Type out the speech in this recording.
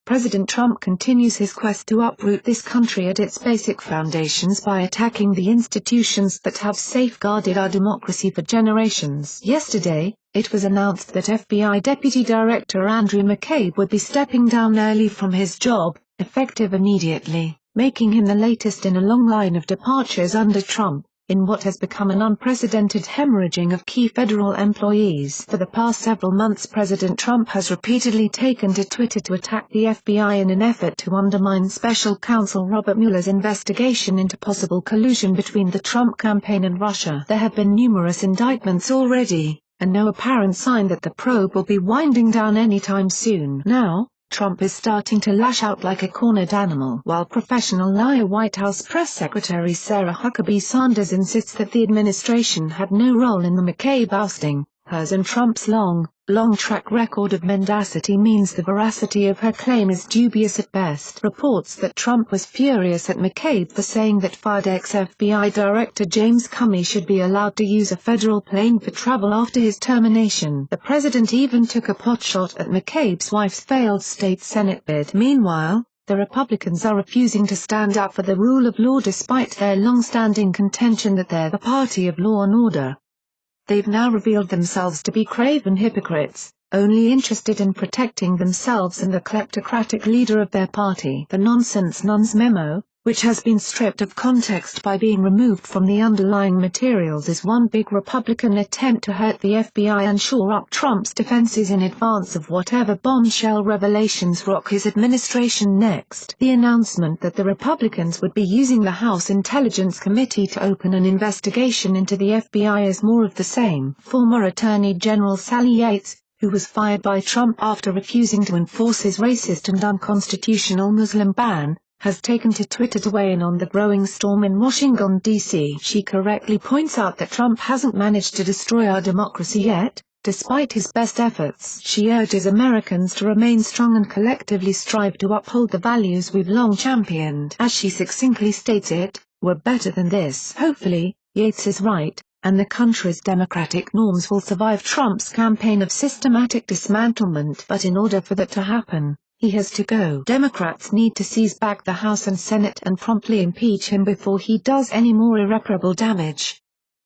President Trump continues his quest to uproot this country at its basic foundations by attacking the institutions that have safeguarded our democracy for generations. Yesterday, it was announced that FBI Deputy Director Andrew McCabe would be stepping down early from his job, effective immediately, making him the latest in a long line of departures under Trump, in what has become an unprecedented hemorrhaging of key federal employees. For the past several months, President Trump has repeatedly taken to Twitter to attack the FBI in an effort to undermine Special Counsel Robert Mueller's investigation into possible collusion between the Trump campaign and Russia. There have been numerous indictments already, and no apparent sign that the probe will be winding down anytime soon. Now, Trump is starting to lash out like a cornered animal. While professional liar White House Press Secretary Sarah Huckabee Sanders insists that the administration had no role in the McCabe ousting, hers and Trump's long track record of mendacity means the veracity of her claim is dubious at best. Reports that Trump was furious at McCabe for saying that fired ex-FBI Director James Comey should be allowed to use a federal plane for travel after his termination. The president even took a potshot at McCabe's wife's failed state Senate bid. Meanwhile, the Republicans are refusing to stand up for the rule of law despite their long-standing contention that they're the party of law and order. They've now revealed themselves to be craven hypocrites, only interested in protecting themselves and the kleptocratic leader of their party. The Nonsense Nuns memo, which has been stripped of context by being removed from the underlying materials, is one big Republican attempt to hurt the FBI and shore up Trump's defenses in advance of whatever bombshell revelations rock his administration next. The announcement that the Republicans would be using the House Intelligence Committee to open an investigation into the FBI is more of the same. Former Attorney General Sally Yates, who was fired by Trump after refusing to enforce his racist and unconstitutional Muslim ban, has taken to Twitter to weigh in on the growing storm in Washington, D.C. She correctly points out that Trump hasn't managed to destroy our democracy yet, despite his best efforts. She urges Americans to remain strong and collectively strive to uphold the values we've long championed. As she succinctly states it, "We're better than this." Hopefully, Yates is right, and the country's democratic norms will survive Trump's campaign of systematic dismantlement. But in order for that to happen, he has to go. Democrats need to seize back the House and Senate and promptly impeach him before he does any more irreparable damage.